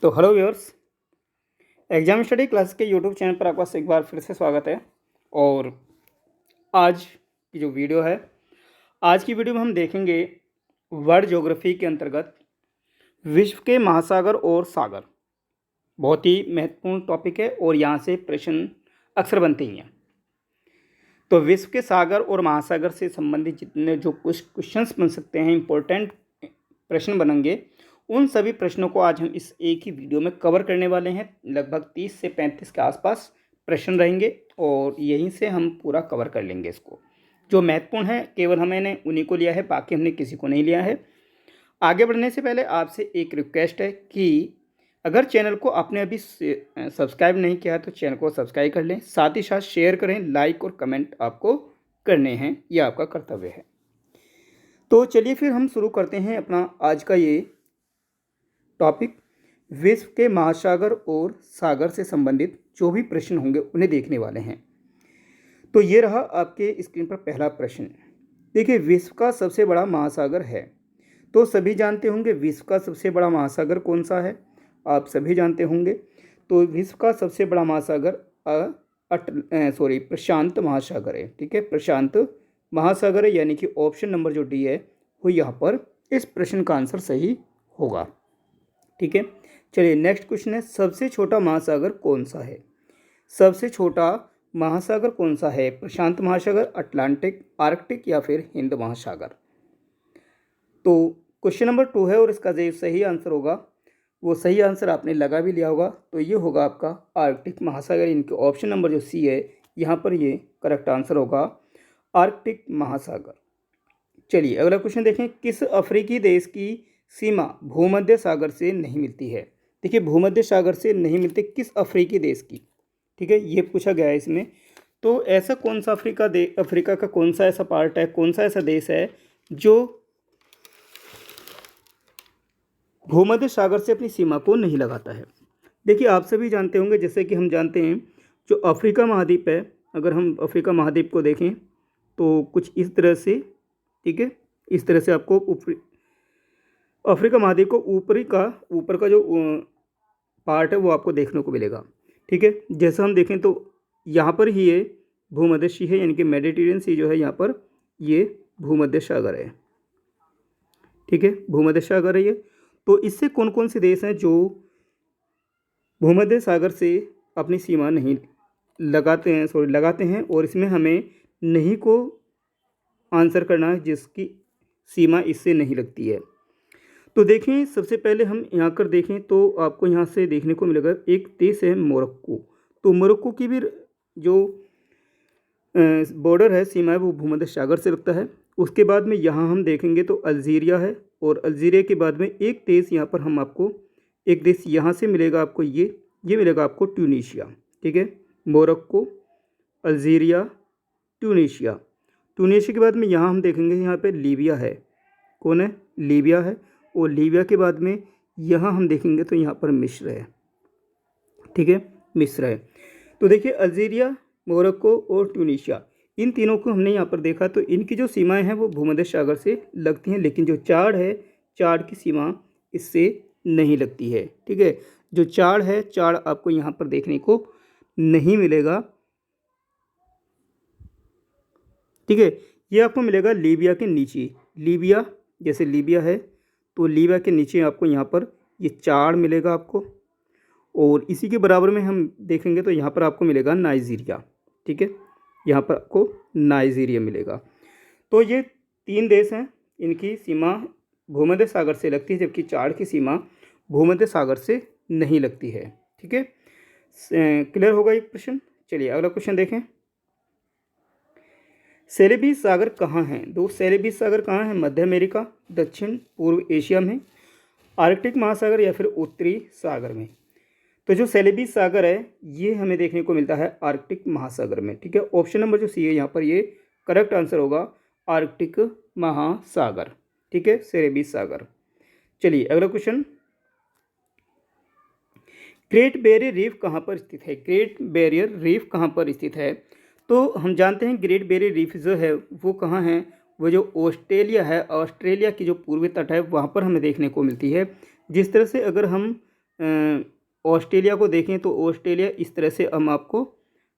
तो hello viewers, exam study class के YouTube channel पर आपका एक बार फिर से स्वागत है। और आज की जो वीडियो है, आज की वीडियो में हम देखेंगे वर्ल्ड ज्योग्राफी के अंतर्गत विश्व के महासागर और सागर। बहुत ही महत्वपूर्ण टॉपिक है और यहाँ से प्रश्न अक्सर बनते ही हैं। तो विश्व के सागर और महासागर से संबंधित जितने जो कुछ क्वेश्चंस बन सकते हैं, इम्पोर्टेंट प्रश्न बनेंगे, उन सभी प्रश्नों को आज हम इस एक ही वीडियो में कवर करने वाले हैं। लगभग 30 से 35 के आसपास प्रश्न रहेंगे और यहीं से हम पूरा कवर कर लेंगे इसको। जो महत्वपूर्ण है केवल हमने उन्हीं को लिया है, बाकी हमने किसी को नहीं लिया है। आगे बढ़ने से पहले आपसे एक रिक्वेस्ट है कि अगर चैनल को आपने अभी सब्सक्राइब नहीं किया है तो चैनल को सब्सक्राइब कर लें, साथ ही साथ शेयर करें, लाइक और कमेंट आपको करने हैं, यह आपका कर्तव्य है। तो चलिए फिर हम शुरू करते हैं अपना आज का ये टॉपिक। विश्व के महासागर और सागर से संबंधित जो भी प्रश्न होंगे उन्हें देखने वाले हैं। तो ये रहा आपके स्क्रीन पर पहला प्रश्न। देखिए, विश्व का सबसे बड़ा महासागर है, तो सभी जानते होंगे विश्व का सबसे बड़ा महासागर कौन सा है। आप सभी जानते होंगे। तो विश्व का सबसे बड़ा महासागर प्रशांत महासागर है। ठीक है, प्रशांत महासागर है, यानी कि ऑप्शन नंबर जो डी है वो यहाँ पर इस प्रश्न का आंसर सही होगा। ठीक है, चलिए नेक्स्ट क्वेश्चन है, सबसे छोटा महासागर कौन सा है। सबसे छोटा महासागर कौन सा है? प्रशांत महासागर, अटलांटिक, आर्कटिक या फिर हिंद महासागर। तो क्वेश्चन नंबर 2 है और इसका जो सही आंसर होगा वो सही आंसर आपने लगा भी लिया होगा, तो ये होगा आपका आर्कटिक महासागर। इनके ऑप्शन नंबर जो सी है यहाँ पर ये करेक्ट आंसर होगा, आर्कटिक महासागर। चलिए अगला क्वेश्चन देखें, किस अफ्रीकी देश की सीमा भूमध्य सागर से नहीं मिलती है। देखिए, भूमध्य सागर से नहीं मिलती किस अफ्रीकी देश की, ठीक है, ये पूछा गया है इसमें। तो ऐसा कौन सा अफ्रीका का कौन सा ऐसा पार्ट है, कौन सा ऐसा देश है जो भूमध्य सागर से अपनी सीमा को नहीं लगाता है। देखिए, आप सभी जानते होंगे, जैसे कि हम जानते हैं जो अफ्रीका महाद्वीप है, अगर हम अफ्रीका महाद्वीप को देखें तो कुछ इस तरह से, ठीक है, इस तरह से आपको अफ्रीका महाद्वीप को ऊपर का जो पार्ट है वो आपको देखने को मिलेगा। ठीक है, जैसा हम देखें तो यहाँ पर ही ये भूमध्य सी है, यानी कि मेडिटेरियन सी जो है यहाँ पर ये भूमध्य सागर है। ठीक है, भूमध्य सागर है ये। तो इससे कौन कौन से देश हैं जो भूमध्य सागर से अपनी सीमा नहीं लगाते हैं, और इसमें हमें नहीं को आंसर करना है जिसकी सीमा इससे नहीं लगती है। तो देखें, सबसे पहले हम यहाँ कर देखें तो आपको यहाँ से देखने को मिलेगा एक देश है मोरक्को। तो मोरक्को की भी जो बॉर्डर है, सीमा है, वो भूमध्य सागर से लगता है। उसके बाद में यहाँ हम देखेंगे तो अल्जीरिया है, और अल्जीरिया के बाद में एक देश यहाँ पर हम आपको एक देश यहाँ से मिलेगा आपको, ये मिलेगा आपको ट्यूनीशिया। ठीक है, मोरक्को, अल्जीरिया, ट्यूनीशिया। ट्यूनीशिया के बाद में यहाँ हम देखेंगे यहाँ पे लीबिया है। कौन है? लीबिया है। और लीबिया के बाद में यहाँ हम देखेंगे तो यहाँ पर मिस्र है। ठीक है, मिस्र है। तो देखिए, अल्जीरिया, मोरक्को और ट्यूनीशिया, इन तीनों को हमने यहाँ पर देखा, तो इनकी जो सीमाएं हैं वो भूमध्य सागर से लगती हैं, लेकिन जो चाड है, चाड की सीमा इससे नहीं लगती है। ठीक है, जो चाड है, चाड आपको यहाँ पर देखने को नहीं मिलेगा। ठीक है, ये आपको मिलेगा लीबिया के नीचे। लीबिया, जैसे लीबिया है तो लीबिया के नीचे आपको यहाँ पर ये चाड मिलेगा आपको, और इसी के बराबर में हम देखेंगे तो यहाँ पर आपको मिलेगा नाइजीरिया। ठीक है, यहाँ पर आपको नाइजीरिया मिलेगा। तो ये 3 देश हैं, इनकी सीमा भूमध्य सागर से लगती है, जबकि चाड की सीमा भूमध्य सागर से नहीं लगती है। ठीक है, क्लियर होगा ये प्रश्न। चलिए अगला क्वेश्चन देखें, सेलेबीस सागर कहाँ हैं? दो सेलेबीस सागर कहाँ हैं? मध्य अमेरिका, दक्षिण पूर्व एशिया में, आर्कटिक महासागर या फिर उत्तरी सागर में। तो जो सेलेबीस सागर है ये हमें देखने को मिलता है आर्कटिक महासागर में। ठीक है, ऑप्शन नंबर जो सी है यहाँ पर ये करेक्ट आंसर होगा, आर्कटिक महासागर। ठीक है, सेलेबीस सागर। चलिए अगला क्वेश्चन, ग्रेट बैरियर रीफ कहाँ पर स्थित है? ग्रेट बैरियर रीफ कहाँ पर स्थित है? तो हम जानते हैं ग्रेट बैरियर रीफ जो है वो कहाँ है, वो जो ऑस्ट्रेलिया है, ऑस्ट्रेलिया की जो पूर्वी तट है वहाँ पर हमें देखने को मिलती है। जिस तरह से अगर हम ऑस्ट्रेलिया को देखें तो ऑस्ट्रेलिया इस तरह से हम आपको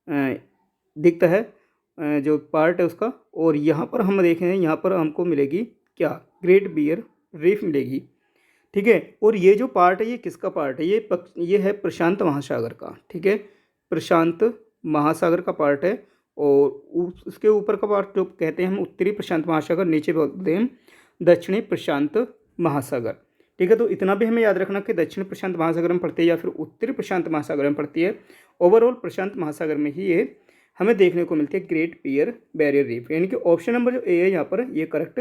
दिखता है जो पार्ट है उसका। और यहाँ पर हम देखें, यहाँ पर हमको मिलेगी क्या, ग्रेट बियर रीफ मिलेगी, ठीक है। और ये जो पार्ट है ये किसका पार्ट है, ये है प्रशांत महासागर का, ठीक है, प्रशांत महासागर का पार्ट है। और उसके ऊपर का पार्ट जो कहते हैं हम उत्तरी प्रशांत महासागर, नीचे बोलते हैं दक्षिणी प्रशांत महासागर, ठीक है। तो इतना भी हमें याद रखना कि दक्षिण प्रशांत महासागर में पड़ती है या फिर उत्तरी प्रशांत महासागर में पड़ती है। ओवरऑल प्रशांत महासागर में ही ये हमें देखने को मिलती है ग्रेट बैरियर रीफ, यानी कि ऑप्शन नंबर जो ए है यहाँ पर ये करेक्ट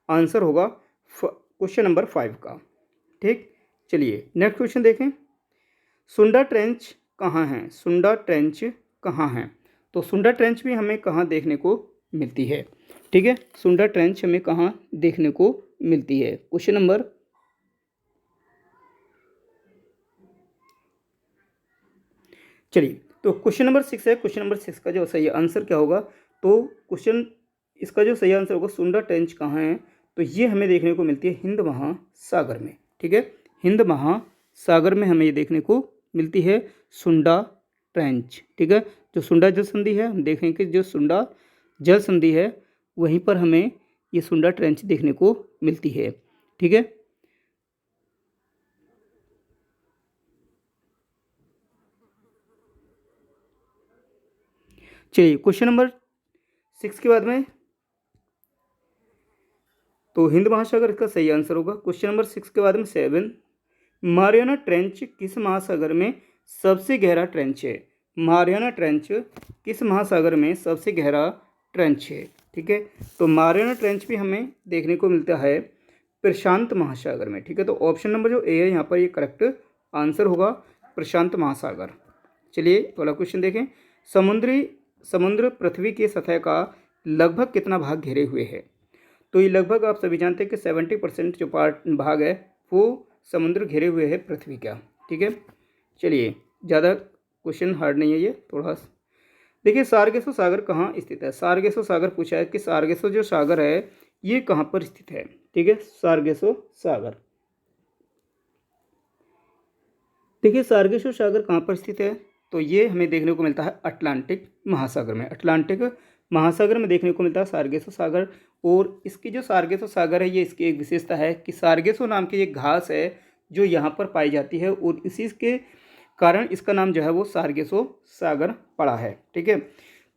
आंसर होगा क्वेश्चन नंबर 5 का, ठीक। चलिए नेक्स्ट क्वेश्चन देखें। सुंडा ट्रेंच कहाँ है, सुंडा ट्रेंच कहाँ है। तो सुंडा ट्रेंच भी हमें कहाँ देखने को मिलती है, ठीक है। सुंडा ट्रेंच हमें कहाँ देखने को मिलती है, क्वेश्चन नंबर, चलिए तो क्वेश्चन नंबर 6 है। क्वेश्चन नंबर 6 का जो सही आंसर क्या होगा, तो क्वेश्चन इसका जो सही आंसर होगा सुंडा ट्रेंच कहाँ है, तो ये हमें देखने को मिलती है हिंद महासागर में, ठीक है। हिंद महासागर में हमें ये देखने को मिलती है सुंडा ट्रेंच, ठीक है। जो सुंडा जल संधि है, हम देखें कि जो सुंडा जल संधि है वहीं पर हमें ये सुंडा ट्रेंच देखने को मिलती है, ठीक है। चलिए क्वेश्चन नंबर 6 के बाद में, तो हिंद महासागर इसका सही आंसर होगा। क्वेश्चन नंबर 6 के बाद में 7, मारियाना ट्रेंच किस महासागर में सबसे गहरा ट्रेंच है। मारियाना ट्रेंच किस महासागर में सबसे गहरा ट्रेंच है, ठीक है। तो मारियाना ट्रेंच भी हमें देखने को मिलता है प्रशांत महासागर में, ठीक है। तो ऑप्शन नंबर जो ए है यहाँ पर ये करेक्ट आंसर होगा प्रशांत महासागर। चलिए अगला क्वेश्चन देखें। समुद्र पृथ्वी की सतह का लगभग कितना भाग घेरे हुए है। तो ये लगभग आप सभी जानते हैं कि 70% जो भाग है वो समुद्र घेरे हुए है पृथ्वी का, ठीक है। चलिए ज़्यादा क्वेश्चन हार्ड नहीं है ये, थोड़ा देखिए। सारगेसो सागर कहाँ स्थित है। सारगेसो सागर पूछा है कि सारगेसो जो सागर है ये कहाँ पर स्थित है, ठीक है। सारगेसो सागर, देखिए सारगेसो सागर कहाँ पर स्थित है, तो ये हमें देखने को मिलता है अटलांटिक महासागर में। अटलांटिक महासागर में देखने को मिलता है सारगेसो सागर। और इसकी जो सारगेसो सागर है ये इसकी एक विशेषता है कि सारगेसो नाम की एक घास है जो यहाँ पर पाई जाती है और इसी के कारण इसका नाम जो है वो सारगेसो सागर पड़ा है, ठीक है।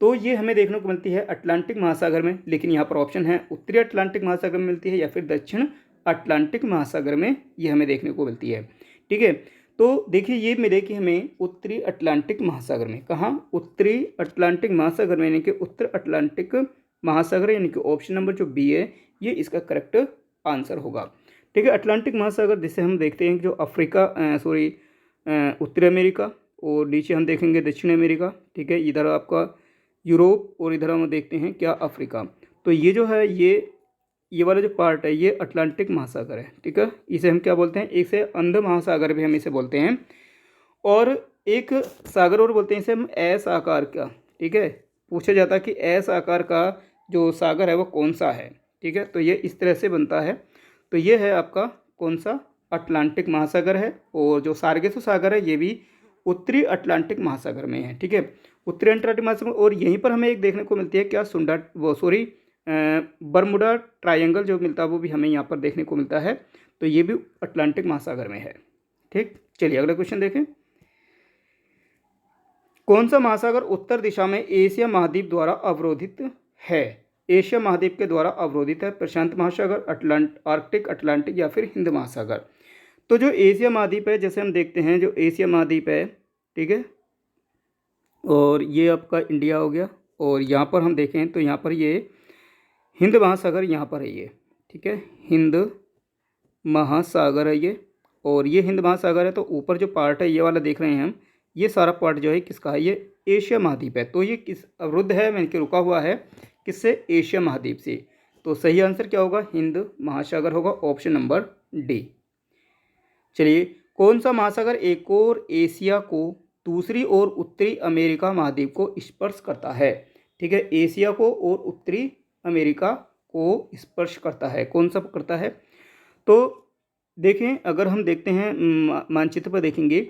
तो ये हमें देखने को मिलती है अटलांटिक महासागर में, लेकिन यहाँ पर ऑप्शन है उत्तरी अटलांटिक महासागर में मिलती है या फिर दक्षिण अटलांटिक महासागर में ये हमें देखने को मिलती है, ठीक है। तो देखिए ये मिलेगी हमें उत्तरी अटलांटिक महासागर में। कहाँ, उत्तरी अटलांटिक महासागर में, यानी कि उत्तर अटलांटिक महासागर, यानी कि ऑप्शन नंबर जो बी है ये इसका करेक्ट आंसर होगा, ठीक है। अटलांटिक महासागर जिसे हम देखते हैं जो उत्तरी अमेरिका और नीचे हम देखेंगे दक्षिण अमेरिका, ठीक है। इधर आपका यूरोप और इधर हम देखते हैं क्या, अफ्रीका। तो ये जो है ये वाला जो पार्ट है ये अटलांटिक महासागर है, ठीक है। इसे हम क्या बोलते हैं, इसे अंध महासागर भी हम इसे बोलते हैं। और एक सागर और बोलते हैं इसे हम एस आकार का, ठीक है। पूछा जाता है कि एस आकार का जो सागर है वो कौन सा है, ठीक है। तो ये इस तरह से बनता है। तो ये है आपका कौन सा, अटलांटिक महासागर है। और जो सारगेसो सागर है ये भी उत्तरी अटलांटिक महासागर में है, ठीक है, उत्तरी अटलांटिक महासागर। और यहीं पर हमें एक देखने को मिलती है क्या, बरमुडा ट्रायंगल जो मिलता है वो भी हमें यहाँ पर देखने को मिलता है। तो ये भी अटलांटिक महासागर में है, ठीक। चलिए अगला क्वेश्चन देखें। कौन सा महासागर उत्तर दिशा में एशिया महाद्वीप द्वारा अवरोधित है। एशिया महाद्वीप के द्वारा अवरोधित है, प्रशांत महासागर, आर्कटिक, अटलांटिक या फिर हिंद महासागर। तो जो एशिया महाद्वीप है, जैसे हम देखते हैं जो एशिया महाद्वीप है, ठीक है, और ये आपका इंडिया हो गया। और यहाँ पर हम देखें तो यहाँ पर ये हिंद महासागर यहाँ पर है ये, ठीक है, हिंद महासागर है ये। और ये हिंद महासागर है तो ऊपर जो पार्ट है ये वाला देख रहे हैं हम, ये सारा पार्ट जो है किसका है, ये एशिया महाद्वीप है। तो ये किस अवरुद्ध है, यानी कि रुका हुआ है किससे, एशिया महाद्वीप से। तो सही आंसर क्या होगा, हिंद महासागर होगा, ऑप्शन नंबर डी। चलिए कौन सा महासागर एक और एशिया को दूसरी और उत्तरी अमेरिका महाद्वीप को स्पर्श करता है, ठीक है। एशिया को और उत्तरी अमेरिका को स्पर्श करता है, कौन सा करता है। तो देखें, अगर हम देखते हैं मानचित्र पर देखेंगे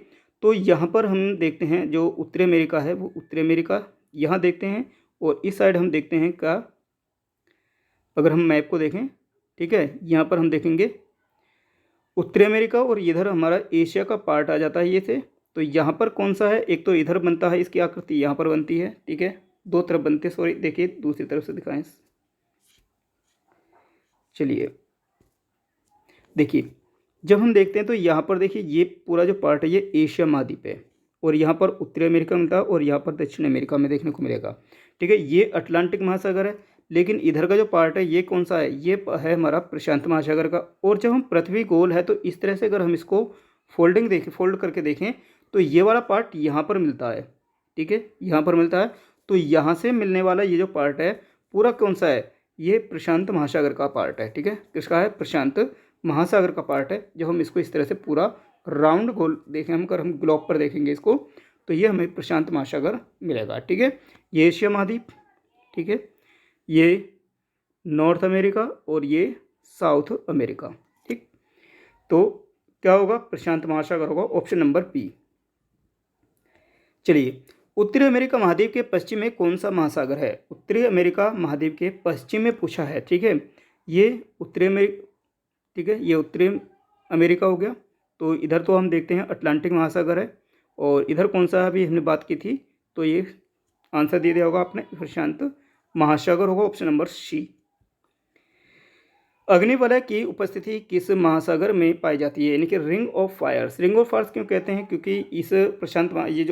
तो यहाँ पर हम देखते हैं जो उत्तरी अमेरिका है वो उत्तरी अमेरिका यहाँ देखते हैं, और इस साइड हम देखते हैं का, अगर हम मैप को देखें, ठीक है, यहाँ पर हम देखेंगे उत्तरी अमेरिका और इधर हमारा एशिया का पार्ट आ जाता है ये से। तो यहाँ पर कौन सा है, एक तो इधर बनता है, इसकी आकृति यहाँ पर बनती है, ठीक है, दो तरफ बनते, सॉरी देखिए दूसरी तरफ से दिखाएं। चलिए देखिए, जब हम देखते हैं तो यहाँ पर देखिए ये पूरा जो पार्ट है ये एशिया महाद्वीप है, और यहाँ पर उत्तरी अमेरिका मिलता है और यहाँ पर दक्षिण अमेरिका में देखने को मिलेगा, ठीक है। ये अटलांटिक महासागर है, लेकिन इधर का जो पार्ट है ये कौन सा है, ये है हमारा प्रशांत महासागर का। और जब हम पृथ्वी गोल है तो इस तरह से अगर हम इसको फोल्ड करके देखें तो ये वाला पार्ट यहाँ पर मिलता है, ठीक है, यहाँ पर मिलता है। तो यहाँ से मिलने वाला ये जो पार्ट है पूरा कौन सा है, ये प्रशांत महासागर का पार्ट है, ठीक है, किसका है, प्रशांत महासागर का पार्ट है। जब हम इसको इस तरह से पूरा राउंड गोल देखें, हम अगर हम ग्लोब पर देखेंगे इसको, तो ये हमें प्रशांत महासागर मिलेगा, ठीक है। ये एशिया महाद्वीप, ठीक है, ये नॉर्थ अमेरिका और ये साउथ अमेरिका, ठीक। तो क्या होगा, प्रशांत महासागर होगा, ऑप्शन नंबर बी। चलिए, उत्तरी अमेरिका महाद्वीप के पश्चिम में कौन सा महासागर है, उत्तरी अमेरिका महाद्वीप के पश्चिम में पूछा है, ठीक है। ये उत्तरी अमेरिका, ठीक है, ये उत्तरी अमेरिका हो गया। तो इधर तो हम देखते हैं अटलांटिक महासागर है, और इधर कौन सा अभी हमने बात की थी, तो ये आंसर दे दिया होगा आपने, प्रशांत महासागर होगा, ऑप्शन नंबर सी। अग्निवलय की उपस्थिति किस महासागर में पाई जाती है, यानी कि ring of fires. Ring of fires क्यों कहते हैं, क्योंकि इस प्रशांत ये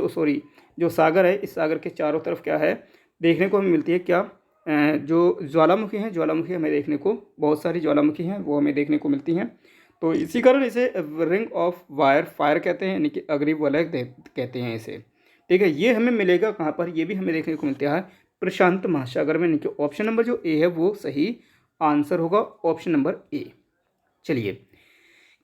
जो सागर है, इस सागर के चारों तरफ क्या है देखने को हमें मिलती है, क्या जो ज्वालामुखी हैं, ज्वालामुखी हमें देखने को, बहुत सारी ज्वालामुखी हैं वो हमें देखने को मिलती हैं। तो इसी कारण इसे रिंग ऑफ फायर कहते हैं, यानी कि अग्निवलय कहते हैं इसे, ठीक है। ये हमें मिलेगा कहाँ पर, ये भी हमें देखने को मिलता है प्रशांत महासागर में, यानी कि ऑप्शन नंबर जो ए है वो सही आंसर होगा, ऑप्शन नंबर ए। चलिए,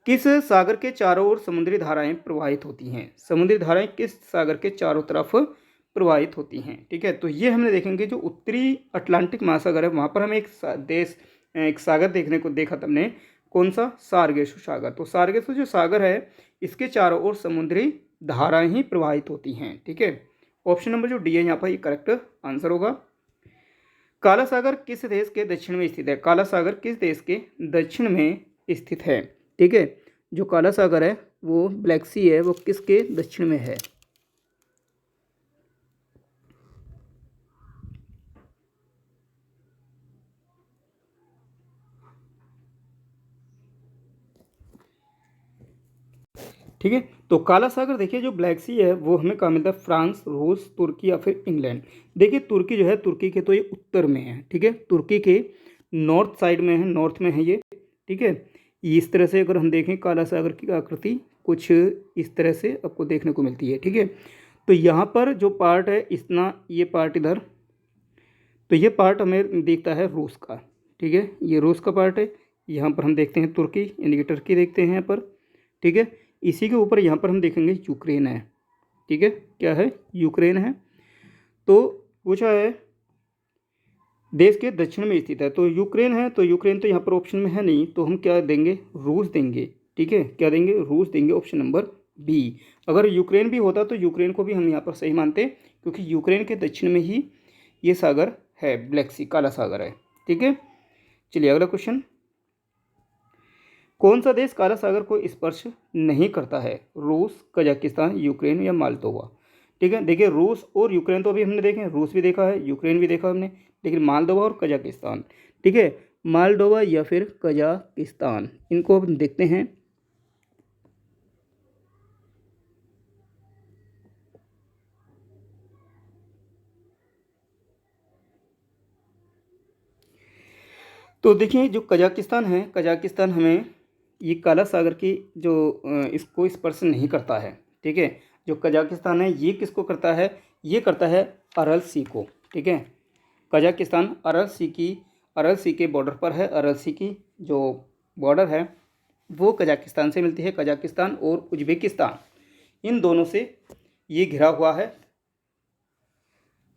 किस सागर के चारों ओर समुद्री धाराएं प्रवाहित होती हैं, समुद्री धाराएं किस सागर के चारों तरफ प्रवाहित होती हैं, ठीक है। तो ये हमने देखेंगे जो उत्तरी अटलांटिक महासागर है वहाँ पर हमें एक सागर देखने को देखा तुमने, कौन सा, सारगेसु सागर। तो सारगेसु जो सागर है इसके चारों ओर समुद्री धाराएं ही प्रवाहित होती हैं, ठीक है। ऑप्शन नंबर जो डी है यहाँ पर ये करेक्ट आंसर होगा। काला सागर किस देश के दक्षिण में स्थित है, काला सागर किस देश के दक्षिण में स्थित है, ठीक है। जो काला सागर है वो ब्लैक सी है, वो किसके दक्षिण में है। ठीक है, तो काला सागर देखिए जो ब्लैक सी है वो हमें कहाँ मिलता है, फ्रांस, रूस, तुर्की या फिर इंग्लैंड। देखिए तुर्की जो है, तुर्की के तो ये उत्तर में है, ठीक है, तुर्की के नॉर्थ साइड में है, नॉर्थ में है ये, ठीक है। इस तरह से अगर हम देखें काला सागर की आकृति कुछ इस तरह से आपको देखने को मिलती है, ठीक है। तो यहाँ पर जो पार्ट है इतना, ये पार्ट इधर, तो ये पार्ट हमें दिखता है रूस का, ठीक है, ये रूस का पार्ट है। यहाँ पर हम देखते हैं तुर्की, यानी कि टर्की देखते हैं यहाँ पर, ठीक है। इसी के ऊपर यहाँ पर हम देखेंगे यूक्रेन है, ठीक है, क्या है, यूक्रेन है। तो पूछा है देश के दक्षिण में स्थित है, तो यूक्रेन है, तो यूक्रेन तो यहाँ पर ऑप्शन में है नहीं, तो हम क्या देंगे, रूस देंगे, ठीक है, क्या देंगे, रूस देंगे, ऑप्शन नंबर बी। अगर यूक्रेन भी होता तो यूक्रेन को भी हम यहाँ पर सही मानते, क्योंकि यूक्रेन के दक्षिण में ही ये सागर है, ब्लैक सी, काला सागर है, ठीक है। चलिए अगला क्वेश्चन, कौन सा देश काला सागर को स्पर्श नहीं करता है, रूस, कजाकिस्तान, यूक्रेन या मालदोवा, ठीक है। देखिए रूस और यूक्रेन तो अभी हमने देखे, रूस भी देखा है, यूक्रेन भी देखा हमने, लेकिन मालदोवा और कजाकिस्तान, ठीक है, मालदोवा या फिर कजाकिस्तान, इनको हम देखते हैं। तो देखिए जो कजाकिस्तान है, कजाकिस्तान हमें ये काला सागर की जो इसको स्पर्श नहीं करता है, ठीक है। जो कजाकिस्तान है ये किसको करता है, ये करता है अरल सी को, ठीक है। कजाकिस्तान अरल सी के बॉर्डर पर है, अरल सी की जो बॉर्डर है वो कजाकिस्तान से मिलती है। कजाकिस्तान और उज्बेकिस्तान इन दोनों से ये घिरा हुआ है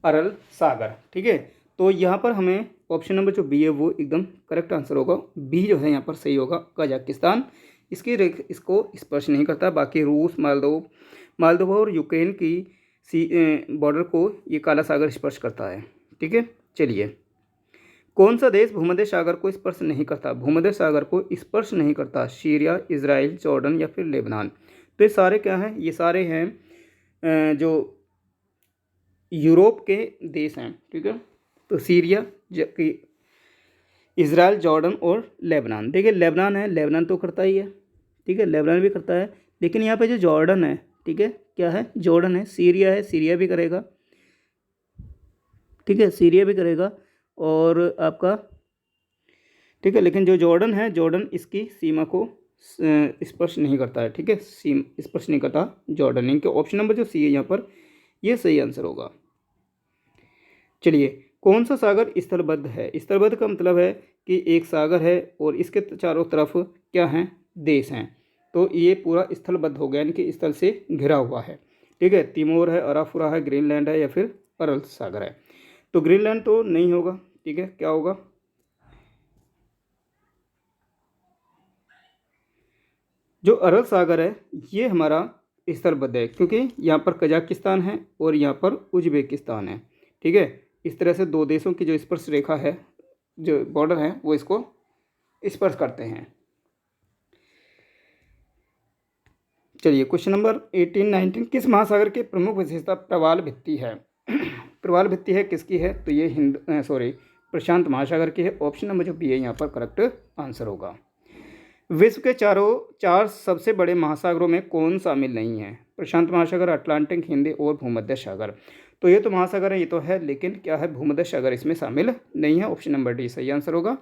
अरल सागर, ठीक है। तो यहाँ पर हमें ऑप्शन नंबर जो बी है वो एकदम करेक्ट आंसर होगा, बी जो है यहाँ पर सही होगा, कजाकिस्तान इसको स्पर्श नहीं करता। बाकी रूस, मालदोवा और यूक्रेन की बॉर्डर को ये काला सागर स्पर्श करता है। ठीक है, चलिए, कौन सा देश भूमध्य सागर को स्पर्श नहीं करता? भूमध्य सागर को स्पर्श नहीं करता। सीरिया, इजराइल, जॉर्डन या फिर लेबनान। तो ये सारे क्या हैं? ये सारे हैं जो यूरोप के देश हैं। ठीक है, तो सीरिया, इजराइल, जॉर्डन और लेबनान। देखिए लेबनान है, लेबनान तो करता ही है। ठीक है, लेबनान भी करता है। लेकिन यहाँ पे जो जॉर्डन है, ठीक है, क्या है? जॉर्डन है। सीरिया है, सीरिया भी करेगा। ठीक है, सीरिया भी करेगा और आपका, ठीक है, लेकिन जो जॉर्डन है, जॉर्डन इसकी सीमा को स्पर्श नहीं करता है। ठीक है, स्पर्श नहीं करता जॉर्डन। इनके ऑप्शन नंबर जो सी है यहाँ पर, ये सही आंसर होगा। चलिए, कौन सा सागर स्थलबद्ध है? स्थलबद्ध का मतलब है कि एक सागर है और इसके चारों तरफ क्या हैं? देश हैं। तो ये पूरा स्थलबद्ध हो गया, यानी कि स्थल से घिरा हुआ है। ठीक है, तिमोर है, अराफुरा है, ग्रीनलैंड है या फिर अरल सागर है। तो ग्रीनलैंड तो नहीं होगा। ठीक है, क्या होगा? जो अरल सागर है ये हमारा स्थलबद्ध है, क्योंकि यहाँ पर कजाकिस्तान है और यहाँ पर उज्बेकिस्तान है। ठीक है, इस तरह से दो देशों की जो स्पर्श रेखा है, जो बॉर्डर है, वो इसको स्पर्श करते हैं। चलिए, क्वेश्चन नंबर 18-19, किस महासागर की प्रमुख विशेषता प्रवाल भित्ति है? प्रवाल भित्ति है किसकी है? तो ये प्रशांत महासागर की है। ऑप्शन नंबर जो बी है यहाँ पर करेक्ट आंसर होगा। विश्व के चार सबसे बड़े महासागरों में कौन शामिल नहीं है? प्रशांत महासागर, अटलांटिक, हिंदी और भूमध्य सागर। तो ये तो महासागर है, ये तो है, लेकिन क्या है? भूमध्य सागर इसमें शामिल नहीं है। ऑप्शन नंबर डी सही आंसर होगा।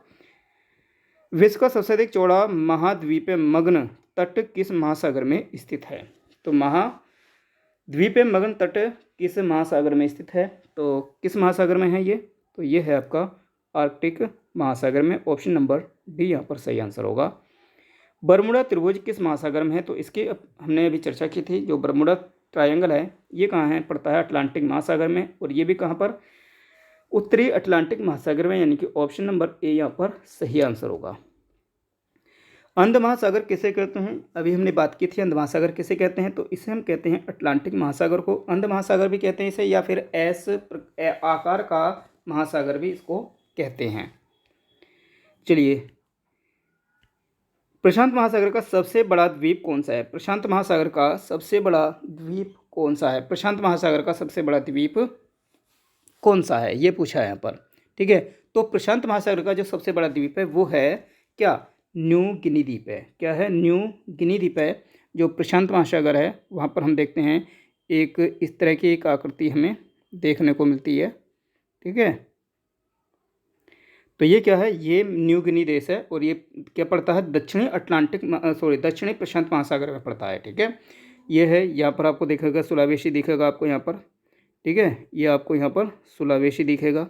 विश्व का सबसे अधिक चौड़ा महाद्वीप मग्न तट किस महासागर में स्थित है? तो महाद्वीप मग्न तट किस महासागर में स्थित है? तो किस महासागर में है ये? तो ये है आपका आर्कटिक महासागर में। ऑप्शन नंबर डी यहाँ पर सही आंसर होगा। बरमुडा त्रिभुज किस महासागर में है? तो इसकी हमने अभी चर्चा की थी। जो बरमुडा ट्रायंगल है ये कहाँ है? पड़ता है अटलांटिक महासागर में, और ये भी कहाँ पर? उत्तरी अटलांटिक महासागर में, यानी कि ऑप्शन नंबर ए यहाँ पर सही आंसर होगा। अंध महासागर किसे कहते हैं? अभी हमने बात की थी अंध महासागर किसे कहते हैं, तो इसे हम कहते हैं अटलांटिक महासागर को। अंध महासागर भी कहते हैं इसे, या फिर एस आकार का महासागर भी इसको कहते हैं। चलिए, प्रशांत महासागर का सबसे बड़ा द्वीप कौन सा है? प्रशांत महासागर का सबसे बड़ा द्वीप कौन सा है? प्रशांत महासागर का सबसे बड़ा द्वीप कौन सा है, ये पूछा है यहाँ पर। ठीक है, तो प्रशांत महासागर का जो सबसे बड़ा द्वीप है वो है क्या? न्यू गिनी द्वीप है। क्या है? न्यू गिनी द्वीप है। जो प्रशांत महासागर है वहाँ पर हम देखते हैं एक इस तरह की एक आकृति हमें देखने को मिलती है। ठीक है, तो ये क्या है? ये न्यू गिनी देश है और ये क्या पड़ता है? दक्षिणी प्रशांत महासागर में पड़ता है। ठीक है, ये है, यहाँ पर आपको दिखेगा सुलावेशी दिखेगा आपको यहाँ पर। ठीक है, ये आपको यहाँ पर सुलावेशी दिखेगा,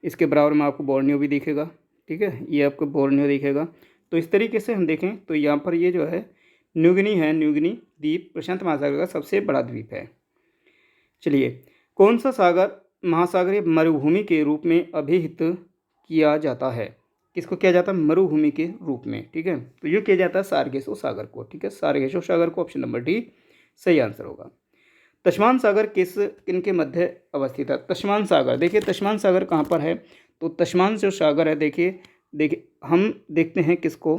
इसके बराबर में आपको बोर्नियो भी दिखेगा। ठीक है, ये आपको बोर्नियो दिखेगा। तो इस तरीके से हम देखें तो यहाँ पर ये जो है न्यूगिनी है, न्यूगिनी द्वीप प्रशांत महासागर का सबसे बड़ा द्वीप है। चलिए, कौन सा सागर महासागरीय मरुभूमि के रूप में अभिहित किया जाता है? किसको किया जाता है? मरुभूमि के रूप में। ठीक है, तो ये किया जाता है सारगेसो सागर को। ठीक है, सारगेसो सागर को। ऑप्शन नंबर डी सही आंसर होगा। तस्मान सागर किनके मध्य अवस्थित है? तस्मान सागर, देखिए तस्मान सागर कहाँ पर है? तो तस्मान जो सागर है, देखिए हम देखते हैं किसको,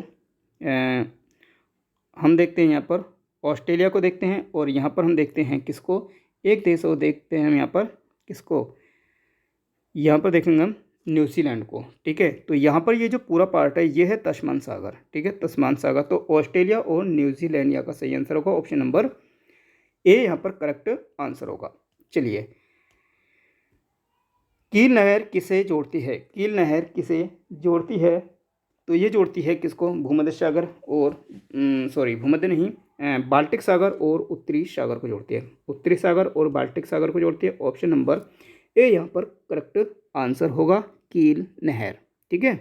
हम देखते हैं यहाँ पर ऑस्ट्रेलिया को देखते हैं, और यहाँ पर हम देखते हैं किसको? एक देश को देखते हैं हम यहाँ पर, किसको? यहाँ पर देखेंगे हम न्यूजीलैंड को। ठीक है, तो यहाँ पर ये जो पूरा पार्ट है ये है तस्मान सागर। ठीक है, तस्मान सागर। तो ऑस्ट्रेलिया और न्यूजीलैंड यहाँ का सही आंसर होगा। ऑप्शन नंबर ए यहाँ पर करेक्ट आंसर होगा। चलिए, कील नहर किसे जोड़ती है? कील नहर किसे जोड़ती है? तो ये जोड़ती है किसको? भूमध्य सागर और भूमध्य नहीं, बाल्टिक सागर और उत्तरी सागर को जोड़ती है। उत्तरी सागर और बाल्टिक सागर को जोड़ती है। ऑप्शन नंबर ए यहाँ पर करेक्ट आंसर होगा, कील नहर। ठीक है,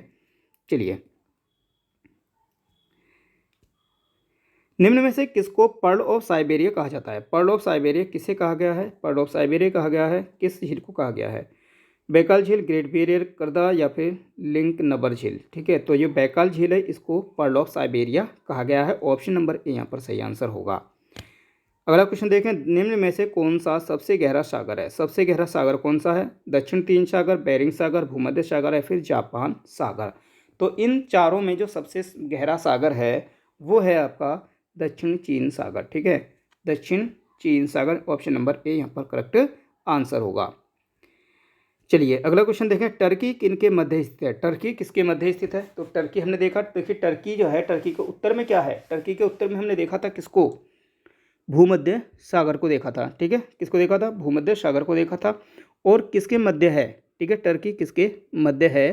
चलिए, निम्न में से किसको पर्ल ऑफ साइबेरिया कहा जाता है? पर्ल ऑफ साइबेरिया किसे कहा गया है? पर्ल ऑफ साइबेरिया कहा गया है किस झील को कहा गया है? बैकाल झील, ग्रेट बैरियर करदा या फिर लिंक नबर झील। ठीक है, तो ये बैकाल झील है, इसको पर्ल ऑफ साइबेरिया कहा गया है। ऑप्शन नंबर ए यहाँ पर सही आंसर होगा। अगला क्वेश्चन देखें, निम्न में से कौन सा सबसे गहरा सागर है? सबसे गहरा सागर कौन सा है? दक्षिण तीन सागर, बेरिंग सागर, भूमध्य सागर या फिर जापान सागर। तो इन चारों में जो सबसे गहरा सागर है वो है आपका दक्षिण चीन सागर। ठीक है, दक्षिण चीन सागर, ऑप्शन नंबर ए यहाँ पर करेक्ट आंसर होगा। चलिए अगला क्वेश्चन देखें, टर्की किनके मध्य स्थित है? टर्की किसके मध्य स्थित है? तो टर्की हमने देखा, देखिए टर्की जो है, टर्की के उत्तर में क्या है? टर्की के उत्तर में हमने देखा था किसको? भूमध्य सागर को देखा था। ठीक है, किसको देखा था? भूमध्य सागर को देखा था। और किसके मध्य है? ठीक है, टर्की किसके मध्य है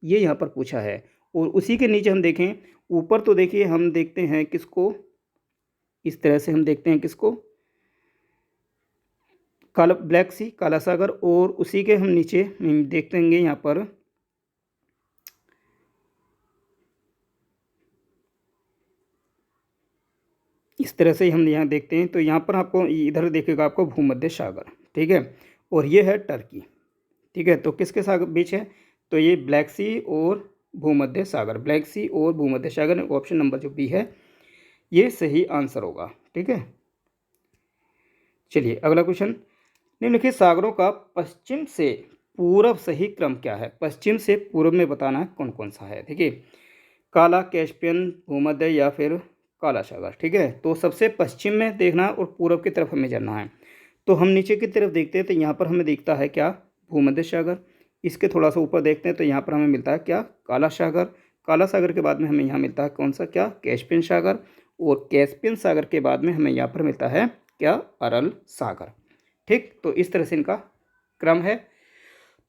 ये यहाँ पर पूछा है। और उसी के नीचे हम देखें, ऊपर तो देखिए हम देखते हैं किसको, इस तरह से हम देखते हैं किसको, काला ब्लैक सी, काला सागर। और उसी के हम नीचे देखते हैं यहाँ पर इस तरह से हम यहाँ देखते हैं, तो यहाँ पर आपको इधर देखेगा आपको भूमध्य सागर। ठीक है, और ये है टर्की। ठीक है, तो किसके सागर बीच है? तो ये ब्लैक सी और भूमध्य सागर, ब्लैक सी और भूमध्य सागर, ऑप्शन नंबर जो बी है ये सही आंसर होगा। ठीक है, चलिए अगला क्वेश्चन, निम्नलिखित सागरों का पश्चिम से पूर्व सही क्रम क्या है? पश्चिम से पूर्व में बताना है कौन कौन सा है। ठीक है, काला, कैस्पियन, भूमध्य या फिर काला सागर। ठीक है, तो सबसे पश्चिम में देखना है और पूर्व की तरफ हमें जाना है। तो हम नीचे की तरफ देखते हैं तो यहाँ पर हमें दिखता है क्या? भूमध्य सागर। इसके थोड़ा सा ऊपर देखते हैं तो यहाँ पर हमें मिलता है क्या? काला सागर। काला सागर के बाद में हमें यहाँ मिलता है कौन सा? क्या? कैस्पियन सागर। और कैस्पियन सागर के बाद में हमें यहाँ पर मिलता है क्या? अरल सागर। ठीक, तो इस तरह से इनका क्रम है।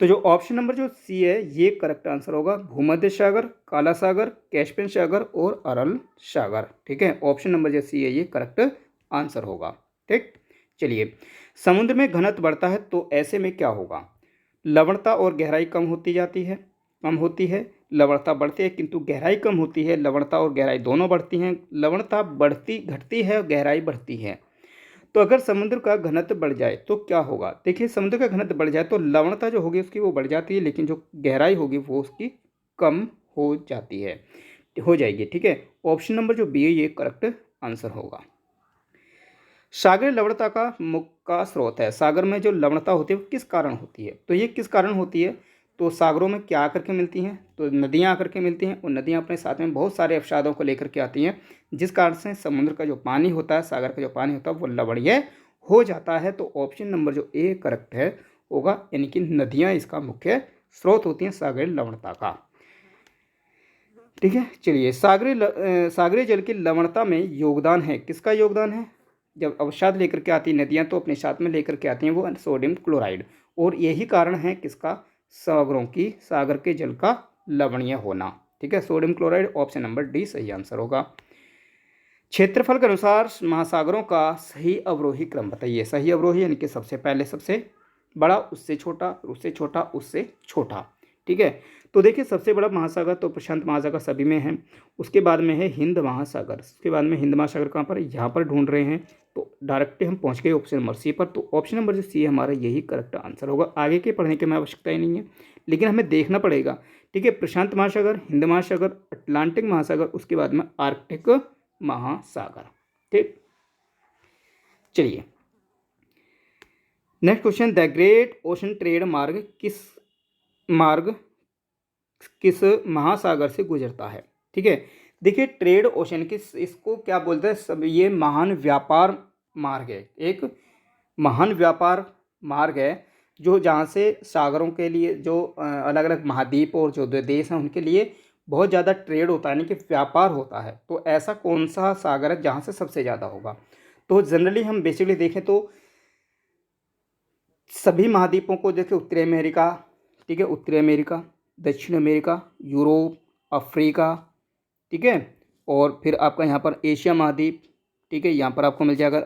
तो जो ऑप्शन नंबर जो सी है ये करेक्ट आंसर होगा, भूमध्य सागर, काला सागर, कैस्पियन सागर और अरल सागर। ठीक है, ऑप्शन नंबर जो सी है ये करेक्ट आंसर होगा। ठीक, चलिए, समुद्र में घनत्व बढ़ता है तो ऐसे में क्या होगा? लवणता और गहराई कम होती जाती है, कम होती है। लवणता बढ़ती है किंतु गहराई कम होती है। लवणता और गहराई दोनों बढ़ती हैं। लवणता बढ़ती घटती है और गहराई बढ़ती है। तो अगर समुद्र का घनत्व बढ़ जाए तो क्या होगा? देखिए, समुद्र का घनत्व बढ़ जाए तो लवणता जो होगी उसकी वो बढ़ जाती है, लेकिन जो गहराई होगी वो उसकी कम हो जाती है, हो जाएगी। ठीक है, ऑप्शन नंबर जो बी है ये करेक्ट आंसर होगा। सागरीय लवणता का मुख्य स्रोत है। सागर में जो लवणता होती है वो किस कारण होती है? तो ये किस कारण होती है? तो सागरों में क्या आकर के मिलती हैं? तो नदियाँ आकर के मिलती हैं, और नदियाँ अपने साथ में बहुत सारे अवसादों को लेकर के आती हैं, जिस कारण से समुद्र का जो पानी होता है, सागर का जो पानी होता है वो लवणीय हो जाता है। तो ऑप्शन नंबर जो ए करेक्ट है होगा, यानी कि नदियाँ इसका मुख्य स्रोत होती हैं सागरीय लवणता का। ठीक है, चलिए, सागरीय जल की लवणता में योगदान है, किसका योगदान है? जब अवसाद लेकर के आती नदियाँ तो अपने साथ में लेकर के आती हैं वो सोडियम क्लोराइड, और यही कारण है किसका? सागरों की, सागर के जल का लवणीय होना। ठीक है, sodium chloride, option number D सही आंसर होगा। क्षेत्रफल के अनुसार महासागरों का सही अवरोही क्रम बताइए। सही अवरोही यानी कि सबसे पहले सबसे बड़ा, उससे छोटा, उससे छोटा, उससे छोटा। ठीक है, तो देखिए सबसे बड़ा महासागर तो प्रशांत महासागर सभी में है। उसके बाद में है हिंद महासागर। उसके बाद में हिंद महासागर कहाँ पर? यहाँ पर ढूंढ रहे हैं, तो डायरेक्टली हम पहुँच गए ऑप्शन नंबर सी पर। तो ऑप्शन नंबर जो सी है हमारा यही करेक्ट आंसर होगा। आगे के पढ़ने की हमें आवश्यकता ही नहीं है, लेकिन हमें देखना पड़ेगा। ठीक है, प्रशांत महासागर, हिंद महासागर, अटलांटिक महासागर, उसके बाद में आर्कटिक महासागर। ठीक, चलिए next question, the great ocean trade मार्ग किस महासागर से गुजरता है? ठीक है, देखिए ट्रेड ओशन किस, इसको क्या बोलते हैं सब? ये महान व्यापार मार्ग है, एक महान व्यापार मार्ग है जो जहाँ से सागरों के लिए जो अलग अलग महाद्वीप और जो देश हैं उनके लिए बहुत ज़्यादा ट्रेड होता है, यानी कि व्यापार होता है। तो ऐसा कौन सा सागर है जहाँ से सबसे ज़्यादा होगा? तो जनरली हम बेसिकली देखें तो सभी महाद्वीपों को देखिए, उत्तरी अमेरिका, ठीक है, उत्तरी अमेरिका, दक्षिण अमेरिका, यूरोप, अफ्रीका, ठीक है, और फिर आपका यहाँ पर एशिया महाद्वीप, ठीक है, यहाँ पर आपको मिल जाएगा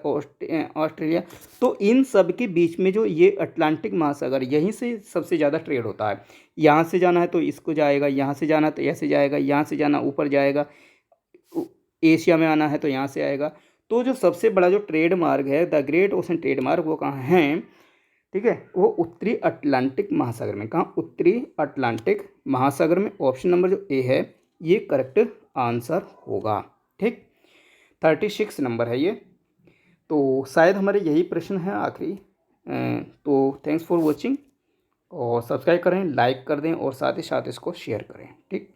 ऑस्ट्रेलिया। तो इन सब के बीच में जो ये अटलांटिक महासागर, यहीं से सबसे ज़्यादा ट्रेड होता है। यहाँ से जाना है तो इसको जाएगा, यहाँ से जाना है तो ऐसे जाएगा, यहाँ से जाना ऊपर जाएगा, एशिया में आना है तो यहाँ से आएगा। तो जो सबसे बड़ा जो ट्रेड मार्ग है, द ग्रेट ओशन ट्रेड मार्ग, वो कहाँ है? ठीक है, वो उत्तरी अटलांटिक महासागर में। कहाँ? उत्तरी अटलांटिक महासागर में। ऑप्शन नंबर जो ए है ये करेक्ट आंसर होगा। ठीक, 36 नंबर है ये। तो शायद हमारे यही प्रश्न है आखिरी। तो थैंक्स फॉर वॉचिंग, और सब्सक्राइब करें, लाइक कर दें और साथ ही साथ इसको शेयर करें। ठीक।